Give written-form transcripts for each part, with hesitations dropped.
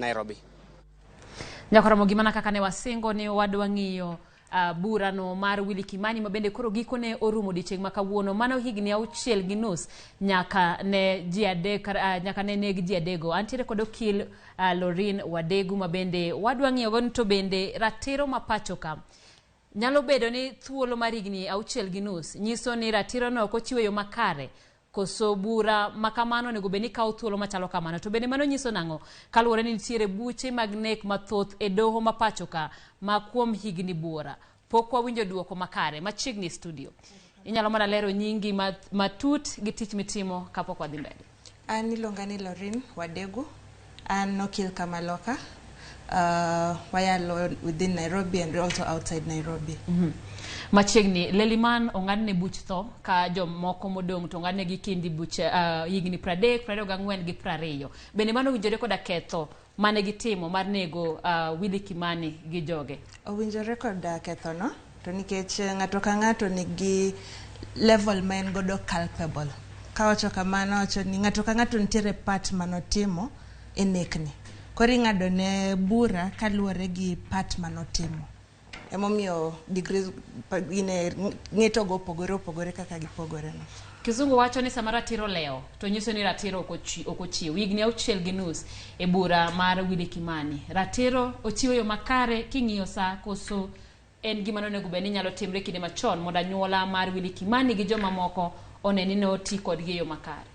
Nairobi. Ramogi mana kaka ne wasingo ni wadwa ng'iyo burano mar Willie Kimani mabende koro gikone orumo odiechieng' ma kawuono mano higni 6.5 nyaka ne ji adek nyaka ne neg ji adego. Antiere kod okil Lorin Wadegu mabende wadwa ng'iyo go to bende ratiro ma pacho ka nyalo bedo ni thuolo mar higni 6.5 nyiso ni ratiro no ok ochiwo yo makare koso bura makamano nego beni kawo thuolo machalo kamano. To bende mano nyiso nang'o kaluwore ni nitiere buche mag nek mathoth e doho ma pacho ka ma kuom higni buora pok wawinjo duoko makare. Machiegni studio inyalo mana lero nyingi matut gi tich mitimo kapok wadhi mbele. An iluonga ni Lorin Wadegu. An okil Kamaloka. Wayalo within Nairobi and also outside Nairobi. Machiegni Leliman ong'adne buch tho ka jomoko modong' to ong'adne gi kindi buch higni 30, 24 gi 20. Bende mano winjore koda ketho mane gitimo mar nego Willie Kimani gi joge. Owinjore koda ketho no to nikech ng'ato ka ng'ato nigi level ma en godo culpable. Ka wacho kamano wacho ni ng'ato ka ng'ato nitiere part manotimo e nekni. Koro ing'ado ne bura kaluwore gi part manotimo. Emomiyo degrees ng'eto go opogore kaka gipogore no. Kizungu wacho ni sama ratiro leo to nyiso ni ratiro ok ochiw. Higni 6.5 e bura mar Willie Kimani. Ratiro ochiwo yo makare king'iyo sa koso en gima nonego bed ni nyalo timre kinde machon mondo anyuola mar Willie Kimani gi joma moko oneni ne oti kodgi yo makare.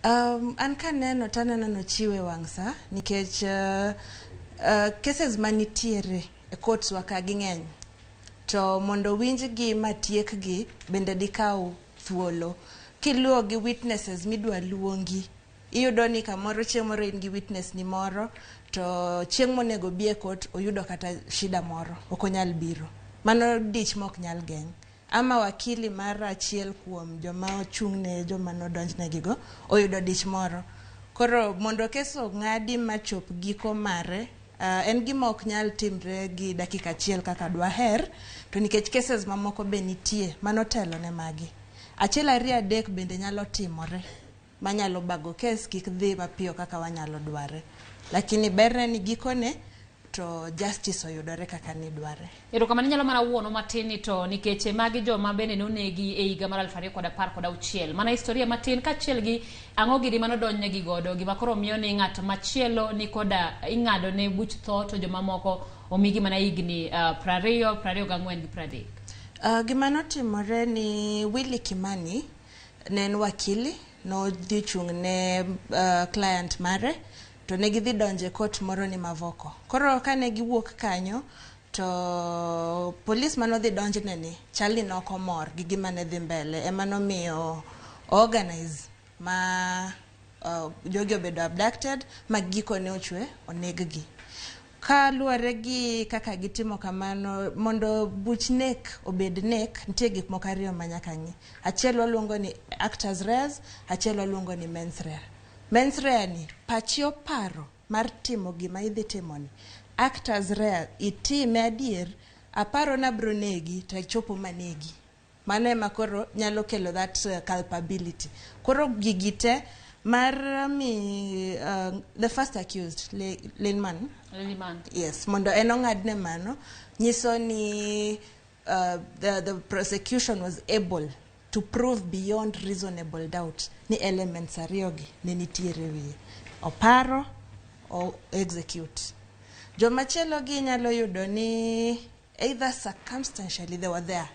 An kaneno taneno no chiwe wang' sa nikech cases manitiere e courts wa ka ging'eny to mondo winjgi matiekgi bende dikaw thuolo. Kiluwo gi witnesses midwa luongi iyudo ni kamoro chieng' moro in gi witness ni moro to chieng' monego bi e court oyudo kata shida moro ok onyal biro. Mano dich mok nyal geng'. Ama wakili mar achiel kuom joma ochung'ne joma nodonjnegi go oyudo dich moro. Koro mondo keso ng'adi machop giko mare en gima ok nyal timre gi dakika achiel kaka dwaher to nikech cases mamoko be nitie mano telo ne magi. Achiel ariyo adek bende nyalo timore manyalo bago kes kik dhi mapiyo kaka wanyalo dware. Lakini berne ni gikone to justice oyudore kaka ni dware. Erokamano nyalo mana wuono matini to nikech magi joma bende nonegi e higa mar 2016. Mana historia matin kachiel gi ang'o gidi manodonjnegi godo gima koro miyo ni ng'at machielo ni koda ing'ado ne buch tho to joma moko omigi mana higni 20, 24 gi 30. Gima notimore ni Willie Kimani ne en wakili no dhi chung' ne client mare to ne gidhi donje court moro ni Mavoko. Koro kane giwuok kanyo to police manodhi donjne ni chali noko mor gi gima ne dhi mbele ema nomiyo organize ma jogi obedo abducted ma giko ne ochwe oneggi. Ka luwore gi kaka gitimo kamano mondo buch nek obed nek nitie gik moko ariyo manyaka ng'i. Achiel waluongo ni actors reas, achiel waluongo ni mens rea. Mens rea ni pachi oparo mar timo gima idhi timoni. Actors rea itime adier aparo na bro negi to chopo manegi. Mano ema koro nyalo kelo that culpability. Koro gigite mar the first accused Leliman. Yes, mondo en ong'adne mano nyiso ni the prosecution was able to prove beyond reasonable doubt ni elements ariyogi ne nitiere wiye. Oparo o execute. Jomachielo gi nyalo yudo ni either circumstantially they were there.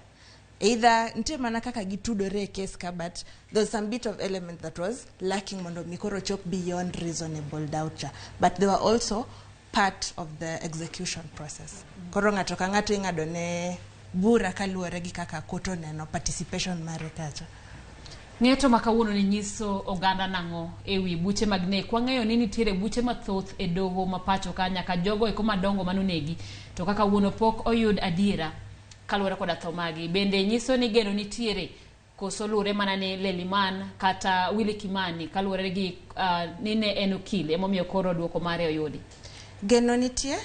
Either ntie mana kaka gitudore e case ka but there's some bit of element that was lacking mondo mikoro chop beyond reasonable doubt. But they were also part of the execution process. Koro ng'ato ka ng'ato ing'ado ne bura kaluwore gi kaka koto neno participation mare kacha. Ng'eto makawuono ni nyiso oganda nang'o ewi buche mag nek. Wang'eyo ni nitiere buche mathoth e doho mapacho ka nyaka jogo eko madongo manonegi to kaka wuono pok oyud adiera kaluwore koda tho magi. Bende nyiso ni geno nitiere koso luwore mana ni Leliman kata Willie Kimani kaluwore gi ni ne en okil emomiyo koro duoko mare oyudi. Geno nitie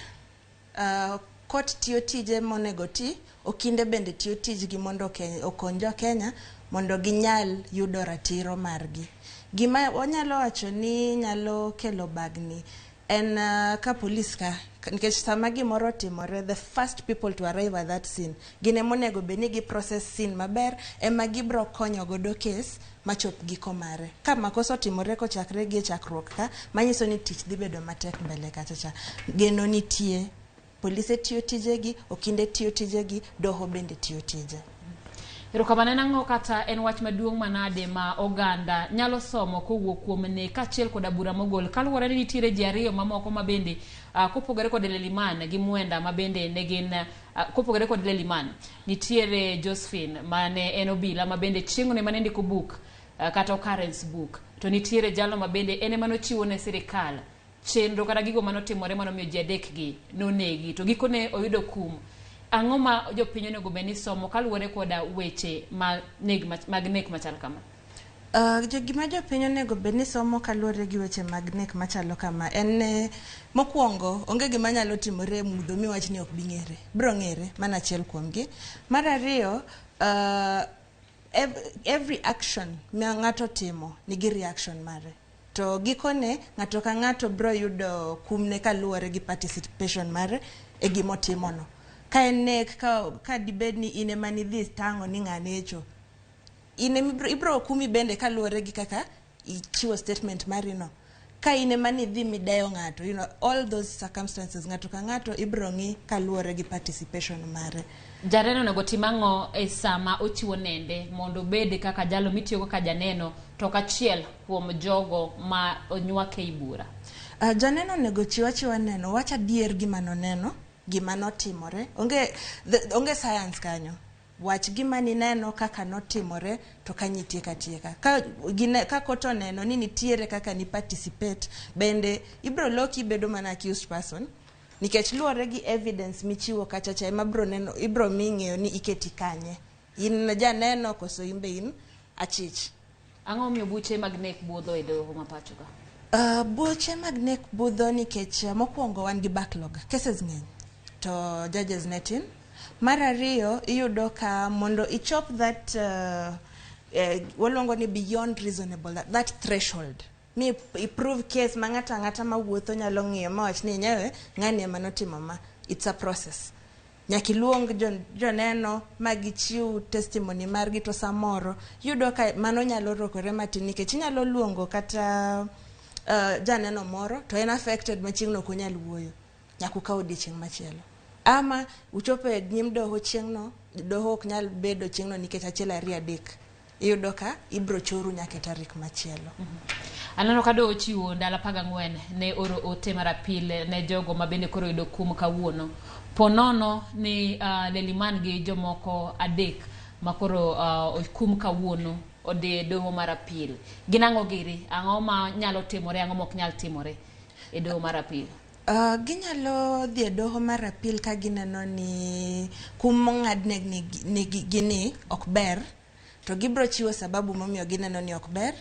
court tiyo tije monego ti okinde bende tiyo tijgi mondo okony jo Kenya mondo ginyal yudo ratiro margi. Gima wanyalo wacho ni nyalo kelo bagni en ka police ka nikech sama gimoro timore, the first people to arrive at that scene gine monego beni gi process scene maber ema gibro konyo godo case machop giko mare. Ka makosa timore ko chakre gi chakruok ka manyiso ni tich dhi bedo matek mbele kacha. Geno nitie, police tiyo tijegi, okinde tiyo tijegi, doho bende tiyo tije. Erokamano nango kata en wach maduong' manade ma oganda nyalo somo kowuok kuom ne kachiel koda bura mogol kaluwore ni nitiere ji ariyo mamoko mabende kopogore kod Leliman gi Mwenda mabende ne gin kopogore kod Leliman nitiere Josephine mane en obila mabende chieng'ne mane ndiko book kata occurrence book to nitiere jalo mabende ene manochiwo ne sirikal chenro kata gigo manotimore manomiyo ji adek gi nonegi to gikone oyudo kum. Ang'o ma jopiny onego beni somo kaluwore koda weche mag nek machal kama? Gima jopiny onego beni somo kaluwore gi weche mag nek machalo kama en mokwongo onge gima nyalo timore mudho miwach ni ok bing'ere, bro ng'ere mana achiel kuomgi. Mar ariyo, every action ma ng'ato timo nigi reaction mare. To gikone ng'ato ka ng'ato bro yudo kumne kaluwore gi participation mare e gimotimono. Ka en nek ka dibed ni ine mani dhi tango ni ng'anecho, ine ibro kumi bende kaluwore gi kaka ichiwo statement marino. Ka ine mani dhi mideyo ng'ato, all those circumstances ng'ato ka ng'ato ibro ng'i kaluwore gi participation mare. Janeno onego tim ang'o e sama ochiwo nende mondo bede kaka jalo mitiyogo ka janeno to kachiel kuom jogo ma onywake i bura? Janeno onego chiwa neno, wacha adier gima noneno, gima notimore. Onge science kanyo. Wach gima nineno kaka notimore to kanyitie katieka. Ka koto neno ni nitiere kaka ni participate bende ibro loki bedo mana accused person. Nikech luwore gi evidence michiwo kachacha ema ibro ming'eyo ni iketi kanye. In janeno koso imbe in achich. Ang'o miyo buche mag nek budho e doho ma pacho ka? Buche mag nek budho nikech mokwongo wan gi backlog. Cases ng'eny. To judges netin. Mar ariyo iyudo ka mondo ichop that walongo ni beyond reasonable, that threshold. Mi prove case ma ng'ata mawuotho nyalo ng'iyo mawach ni nyewe ng'ani ema notimo ma. It's a process. Nyaki luong joneno magichiw testimony margi to samoro yudo ka mano nyalo rokore matin nikech inyalo luongo kata janeno moro to en affected machiegno ok onyal wuoyo. Nyaku kawo odiechieng' machielo. Ama uchopo e nyim doho chieng'no, doho ok nyal bedo chieng'no nikech achiel ariyo adek. Iyudo ka ibro choru nyaka tarik machielo. Aneno ka doho chiwo ndalo 14 ne oro ote marapile ne jogo mabende koro yudo kum kawuono. Ponono ni Leliman gi jomoko adek makoro kum kawuono ode doho marapile. Ginang'o giri, ang'o ma nyalo timore, ang'o mok nyal timore e doho marapile? Ginyalo dhi e doho mar apil ka gineno ni kum mong'adne ni gini ok ber, to gibro chiwo sababu momiyo gineno ni ok ber.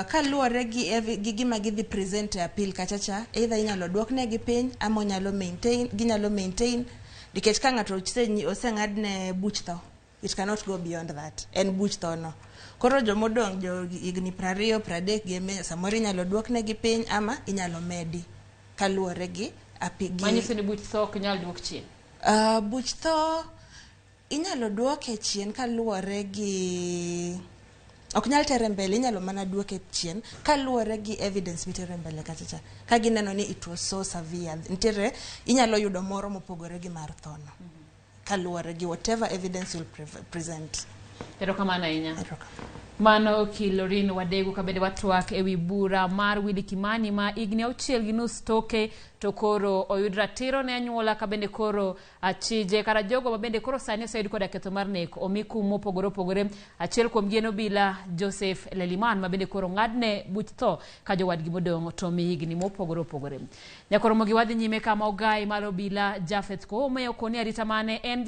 Kaluwore gi gima gidhi present e apil kachacha, either inyalo duokne gi piny ama ginyalo maintain nikech ka ng'ato oseng'adne buch tho, it cannot go beyond that. En buch tho no. Koro jomodong' jo higni 20, 30 gi samoro inyalo duokne gi piny ama inyalo medi. Kaluwore gi apigi. Manyiso ni buch tho ok nyal duok chien? Buch tho inyalo duoke chien kaluwore gi ok nyal tere mbele, inyalo mana duoke chien kaluwore gi evidence mitere mbele kachacha. Ka gineno ni it was so severe, nitiere inyalo yudo moro mopogore gi mar thono. Kaluwore gi whatever evidence will present. Erokamano ahinya. Mano Kilorin Wadegu kabende watwak ewi bura mar Willie Kimani ma higni 6.5 toke to koro oyud ratiro ne anyuola kabende koro achije kara jogo mabende koro sani oseyud koda ketho mar nek omi kum mopogore achiel kuom gien obila Joseph Leliman mabende koro ng'adne buch tho ka jowadgi modong' to mi higni mopogore. Nyakoro Ramogi wadhi nyime kama ogai mar obila Jafeth Koome okoni arita mane en